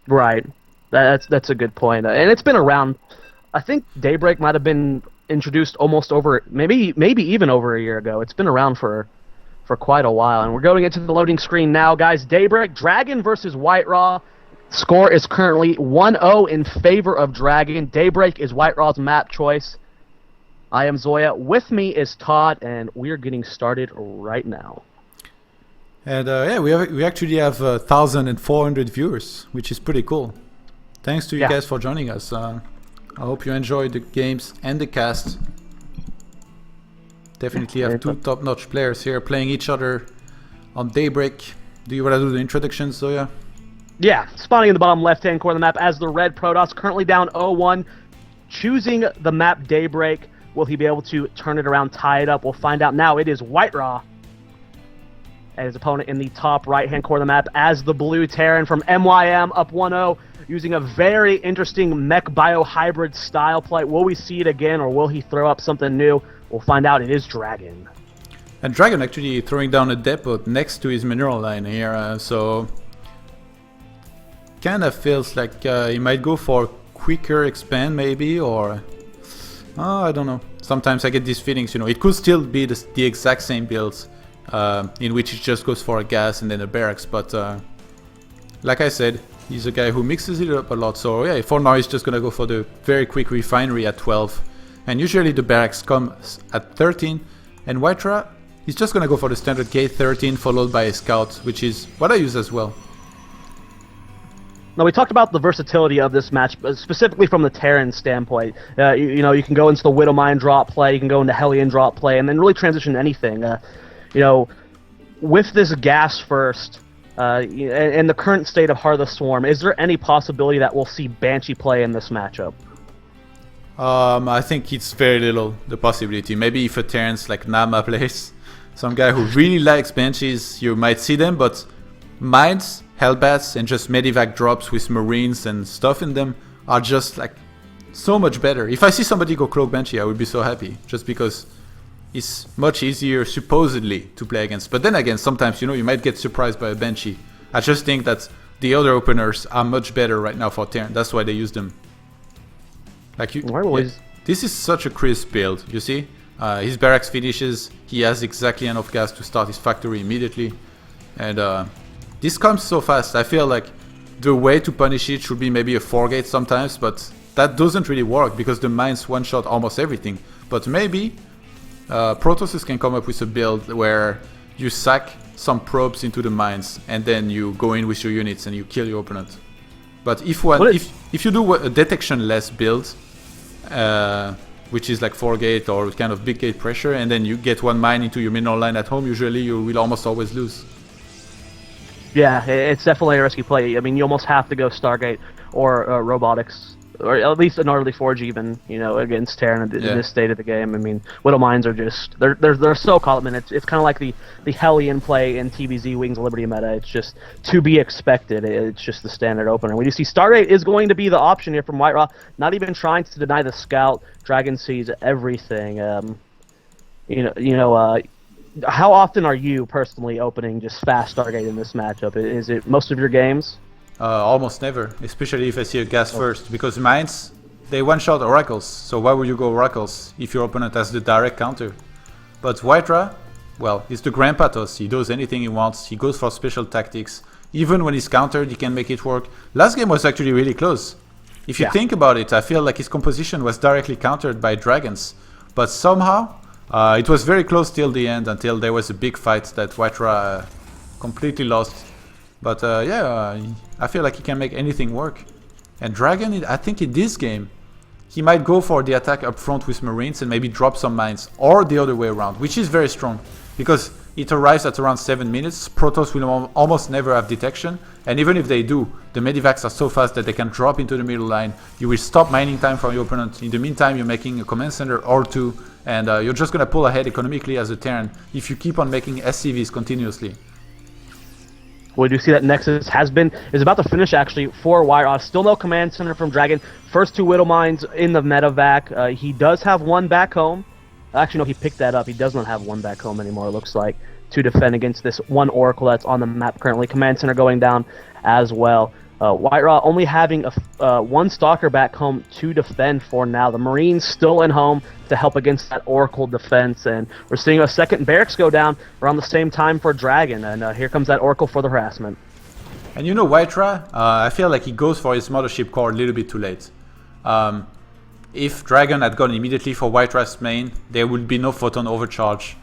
Right. That's a good point. And it's been around. I think Daybreak might have been introduced almost over maybe even over a year ago. It's been around for quite a while. And we're going into the loading screen now, guys. Daybreak, Dragon versus WhiteRa. Score is currently 1-0 in favor of Dragon. Daybreak is WhiteRa's map choice. I am Zoya. With me is Todd, and we're getting started right now. And yeah, we actually have 1,400 viewers, which is pretty cool. Thanks to you guys for joining us. I hope you enjoyed the games and the cast. Definitely have two top-notch players here playing each other on Daybreak. Do you want to do the introductions, Zoya? Yeah, spawning in the bottom left-hand corner of the map as the red Protoss, currently down 0-1, choosing the map Daybreak. Will he be able to turn it around, tie it up? We'll find out now. It is WhiteRa and his opponent in the top right-hand corner of the map as the blue Terran from MYM up 1-0, using a very interesting mech bio hybrid style play. Will we see it again, or will he throw up something new? We'll find out. It is Dragon. And Dragon actually throwing down a depot next to his mineral line here, so kind of feels like he might go for quicker expand maybe, or I don't know. Sometimes I get these feelings, you know, it could still be the exact same builds in which it just goes for a gas and then a barracks, but like I said, he's a guy who mixes it up a lot, so yeah, for now he's just gonna go for the very quick refinery at 12, and usually the barracks comes at 13, and WhiteRa, he's just gonna go for the standard gate 13 followed by a scout, which is what I use as well. Now, we talked about the versatility of this match, but specifically from the Terran standpoint. You know, you can go into the Widowmine drop play, you can go into Hellion drop play, and then really transition to anything. You know, with this gas first, and the current state of Heart of the Swarm, is there any possibility that we'll see Banshee play in this matchup? I think it's very little, the possibility. Maybe if a Terran's like Nama plays, some guy who really likes Banshees, you might see them, but Mines, Hellbats, and just Medivac drops with Marines and stuff in them are just like so much better. If I see somebody go Cloak Banshee, I would be so happy, just because it's much easier supposedly to play against. But then again, sometimes, you know, you might get surprised by a Banshee. I just think that the other openers are much better right now for Terran. That's why they use them. Like this is such a crisp build, you see? His barracks finishes, he has exactly enough gas to start his factory immediately. And this comes so fast. I feel like the way to punish it should be maybe a 4-gate sometimes, but that doesn't really work because the mines one-shot almost everything. But maybe Protosses can come up with a build where you sack some probes into the mines and then you go in with your units and you kill your opponent. But if you do a detection-less build, which is like 4-gate or kind of big gate pressure, and then you get one mine into your mineral line at home, usually you will almost always lose. Yeah, it's definitely a risky play. I mean, you almost have to go Stargate or Robotics, or at least an early Forge even, you know, against Terran in this state of the game. I mean, Widow Mines are just, they're so common. It's kind of like the Hellion play in TBZ Wings of Liberty meta. It's just to be expected. It's just the standard opener. We do see Stargate is going to be the option here from WhiteRa, not even trying to deny the scout. Dragon sees everything. How often are you personally opening just fast Stargate in this matchup? Is it most of your games? Almost never, especially if I see a gas first, because mines, they one-shot oracles, so why would you go oracles if your opponent has the direct counter? But WhiteRa, well, he's the Grandpa Toss, he does anything he wants, he goes for special tactics, even when he's countered he can make it work. Last game was actually really close. If you think about it, I feel like his composition was directly countered by dragons, but somehow it was very close till the end, until there was a big fight that WhiteRa completely lost. But I feel like he can make anything work. And Dragon, I think in this game, he might go for the attack up front with Marines and maybe drop some mines, or the other way around, which is very strong. Because it arrives at around 7 minutes, Protoss will almost never have detection, and even if they do, the Medivacs are so fast that they can drop into the middle line. You will stop mining time from your opponent. In the meantime, you're making a command center or two, and you're just going to pull ahead economically as a Terran if you keep on making SCVs continuously. We do see that Nexus is about to finish actually for WhiteRa. Still no command center from Dragon. First two Widow Mines in the medevac. He does have one back home. Actually, no, he picked that up. He does not have one back home anymore, it looks like, to defend against this one Oracle that's on the map currently. Command center going down as well. WhiteRa only having one Stalker back home to defend for now. The Marines still in home to help against that Oracle defense, and we're seeing a second barracks go down around the same time for Dragon, and here comes that Oracle for the harassment. And you know, WhiteRa, I feel like he goes for his Mothership Core a little bit too late. If Dragon had gone immediately for WhiteRa's main, there would be no photon overcharge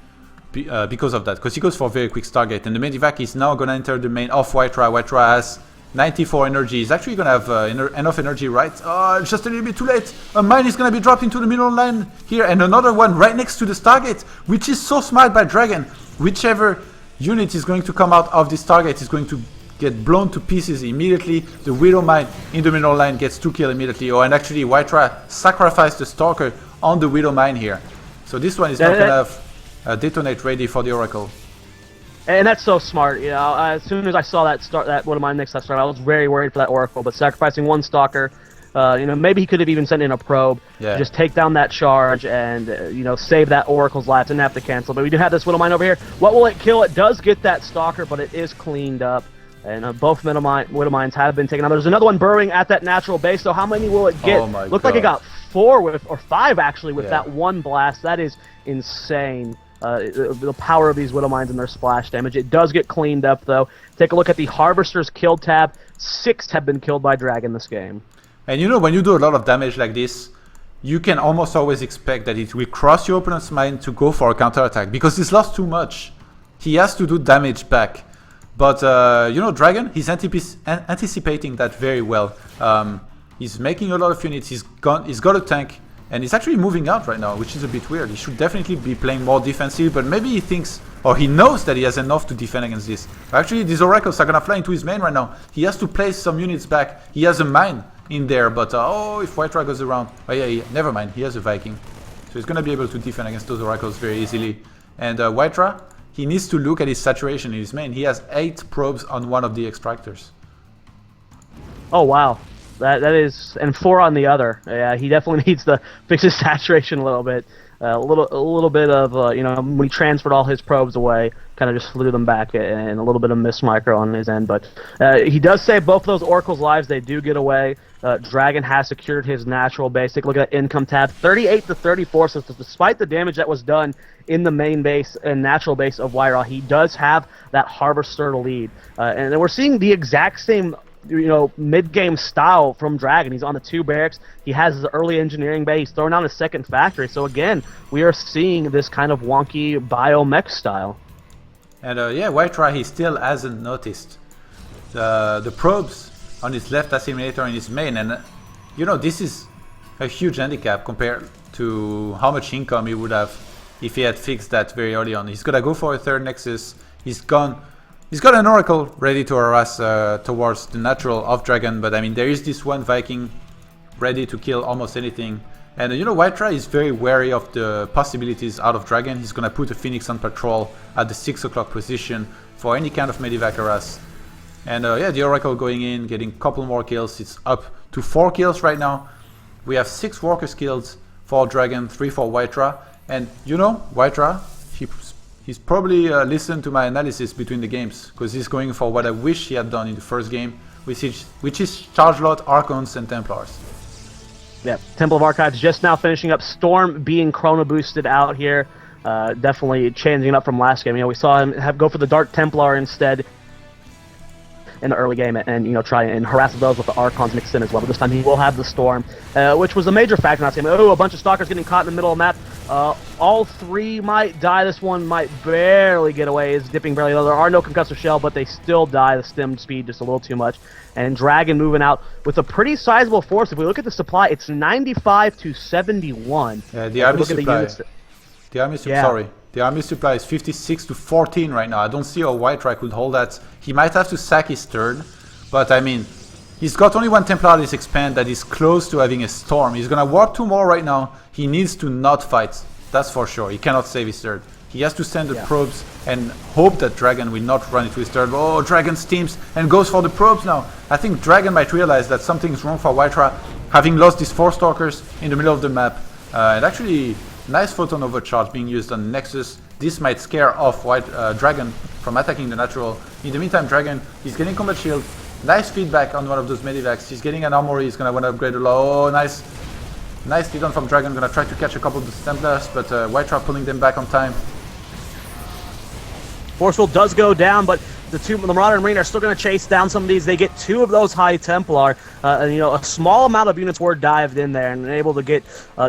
because of that, because he goes for a very quick Stargate, and the Medivac is now going to enter the main of WhiteRa. WhiteRa has 94 energy. He's actually going to have enough energy, right? Oh, just a little bit too late. A mine is going to be dropped into the middle line here, and another one right next to the Stargate, which is so smart by Dragon. Whichever unit is going to come out of this Stargate is going to get blown to pieces immediately. The Widow Mine in the middle line gets 2 kills immediately. Oh, and actually WhiteRa sacrificed the Stalker on the Widow Mine here. So this one is not going to have detonate ready for the Oracle. And that's so smart, you know. As soon as I saw that Widow Mine next start, I was very worried for that Oracle. But sacrificing one Stalker, you know, maybe he could have even sent in a probe to just take down that charge and you know, save that Oracle's life. Didn't have to cancel. But we do have this Widow Mine over here. What will it kill? It does get that Stalker, but it is cleaned up. And both Widow Mines have been taken out. There's another one burrowing at that natural base. So how many will it get? Oh my Looked God. like it got 4 or 5 actually with that one blast. That is insane. The power of these Widow Mines and their splash damage. It does get cleaned up, though. Take a look at the Harvester's kill tab. 6 have been killed by Dragon this game. And you know, when you do a lot of damage like this, you can almost always expect that it will cross your opponent's mind to go for a counterattack, because he's lost too much. He has to do damage back. But, you know, Dragon, he's anticipating that very well. He's making a lot of units. He's got a tank. And he's actually moving out right now, which is a bit weird. He should definitely be playing more defensive, but maybe he thinks, or he knows that he has enough to defend against this. Actually, these Oracles are going to fly into his main right now. He has to place some units back. He has a mine in there, but oh, if WhiteRa goes around... Oh yeah, never mind, he has a Viking. So he's going to be able to defend against those Oracles very easily. And WhiteRa, he needs to look at his saturation in his main. He has 8 probes on one of the extractors. Oh, wow. That is, and 4 on the other. Yeah, he definitely needs to fix his saturation a little bit. A little bit of you know, when he transferred all his probes away, kind of just flew them back, and a little bit of miss micro on his end. But he does save both of those Oracle's lives. They do get away. Dragon has secured his natural base. Take a look at that income tab, 38 to 34. So despite the damage that was done in the main base and natural base of WhiteRa, he does have that Harvester lead, and we're seeing the exact same, you know, mid-game style from Dragon. He's on the 2 barracks. He has his early engineering bay. He's throwing down his second factory. So again, we are seeing this kind of wonky biomech style. And yeah, WhiteRa, he still hasn't noticed the probes on his left assimilator in his main. And you know, this is a huge handicap compared to how much income he would have if he had fixed that very early on. He's gonna go for a 3rd Nexus. He's got an Oracle ready to harass towards the natural of Dragon, but I mean, there is this one Viking ready to kill almost anything. And you know, WhiteRa is very wary of the possibilities out of Dragon. He's gonna put a Phoenix on patrol at the 6 o'clock position for any kind of Medivac harass. And yeah, the Oracle going in, getting a couple more kills. It's up to 4 kills right now. We have 6 Workers kills for Dragon, 3 for WhiteRa. And you know, WhiteRa, he's probably listened to my analysis between the games, because he's going for what I wish he had done in the first game, which is Charge Lot, Archons, and Templars. Yeah, Temple of Archives just now finishing up. Storm being chrono boosted out here. Definitely changing it up from last game. You know, we saw him go for the Dark Templar instead in the early game, and you know, try and harass those with the Archons mixed in as well. But this time he will have the Storm, which was a major factor in last game. Oh, a bunch of Stalkers getting caught in the middle of the map. All 3 might die. This one might barely get away. Is dipping barely. There are no concussive shell, but they still die. The stem speed just a little too much. And Dragon moving out with a pretty sizable force. If we look at the supply, it's 95 to 71. The army supply. The army supply is 56 to 14 right now. I don't see how WhiteRa could hold that. He might have to sack his 3rd, but I mean, he's got only 1 Templar this expand that is close to having a Storm. He's gonna warp 2 more right now. He needs to not fight, that's for sure. He cannot save his 3rd. He has to send the probes and hope that Dragon will not run into his 3rd. Oh, Dragon steams and goes for the probes now. I think Dragon might realize that something's wrong for WhiteRa, having lost these 4 Stalkers in the middle of the map. And actually, nice photon overcharge being used on Nexus. This might scare off Dragon from attacking the natural. In the meantime, Dragon is getting combat shield. Nice feedback on one of those medivacs. He's getting an armory. He's gonna want to upgrade a lot. Oh, nice. Nicely done from Dragon. Gonna try to catch a couple of the Templars, but WhiteRa pulling them back on time. Forceful does go down, but the Marauder and Marine are still going to chase down some of these. They get 2 of those High Templar. And, you know, a small amount of units were dived in there and able to get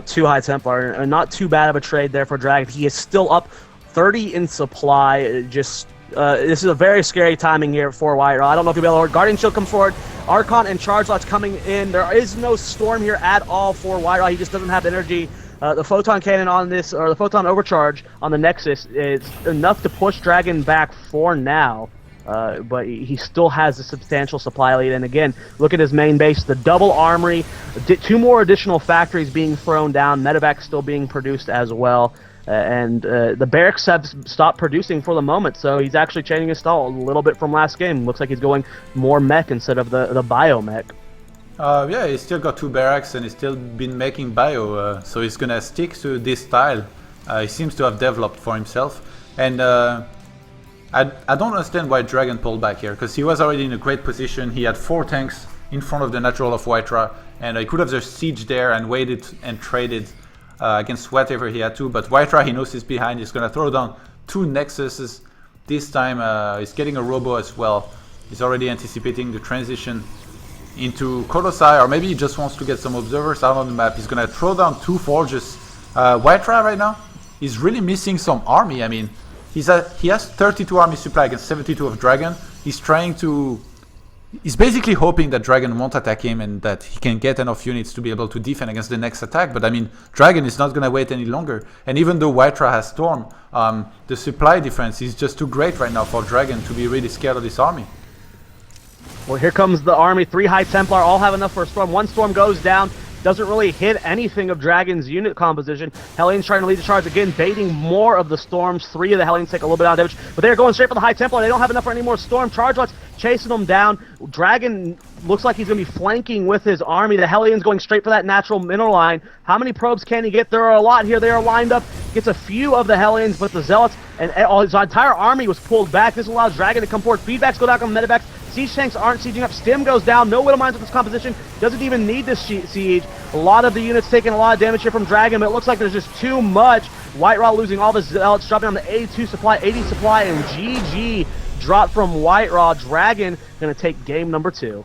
2 High Templar. And not too bad of a trade there for Dragon. He is still up 30 in supply. Just this is a very scary timing here for WhiteRa. I don't know if you'll be able to. Guardian Shield comes forward. Archon and Chargelot's coming in. There is no Storm here at all for WhiteRa. He just doesn't have energy. The Photon Cannon on this, or the Photon Overcharge on the Nexus, is enough to push Dragon back for now. But he still has a substantial supply lead. And again, look at his main base, the double armory, 2 more additional factories being thrown down, medevacs still being produced as well. And the barracks have stopped producing for the moment, so he's actually changing his style a little bit from last game. Looks like he's going more mech instead of the biomech. Yeah, he's still got 2 barracks and he's still been making bio, so he's gonna stick to this style. He seems to have developed for himself. And I don't understand why Dragon pulled back here, because he was already in a great position. He had 4 tanks in front of the natural of WhiteRa, and he could have just sieged there and waited and traded against whatever he had to. But WhiteRa, he knows he's behind. He's gonna throw down 2 Nexuses. This time he's getting a Robo as well. He's already anticipating the transition into Colossi, or maybe he just wants to get some observers out on the map. He's gonna throw down 2 forges. WhiteRa right now is really missing some army. I mean, he has 32 army supply against 72 of Dragon. He's basically hoping that Dragon won't attack him and that he can get enough units to be able to defend against the next attack. But I mean, Dragon is not gonna wait any longer. And even though WhiteRa has Storm, the supply difference is just too great right now for Dragon to be really scared of this army. Well, here comes the army. 3 High Templar, all have enough for a Storm. 1 Storm goes down. Doesn't really hit anything of Dragon's unit composition. Hellions trying to lead the charge again, baiting more of the Storms. 3 of the Hellions take a little bit out of damage, but they're going straight for the High Templar. They don't have enough for any more Storm. Chargelots chasing them down. Dragon looks like he's going to be flanking with his army. The Hellions going straight for that natural mineral line. How many probes can he get? There are a lot here. They are lined up. Gets a few of the Hellions, but the Zealots and his entire army was pulled back. This allows Dragon to come forward. Feedbacks go down on medevacs. Siege tanks aren't sieging up. Stim goes down. No Widow Mines with this composition. Doesn't even need this siege. A lot of the units taking a lot of damage here from Dragon, but it looks like there's just too much. WhiteRa losing all the Zealots, dropping on the 82 supply, 80 supply, and GG dropped from WhiteRa. Dragon going to take game number 2.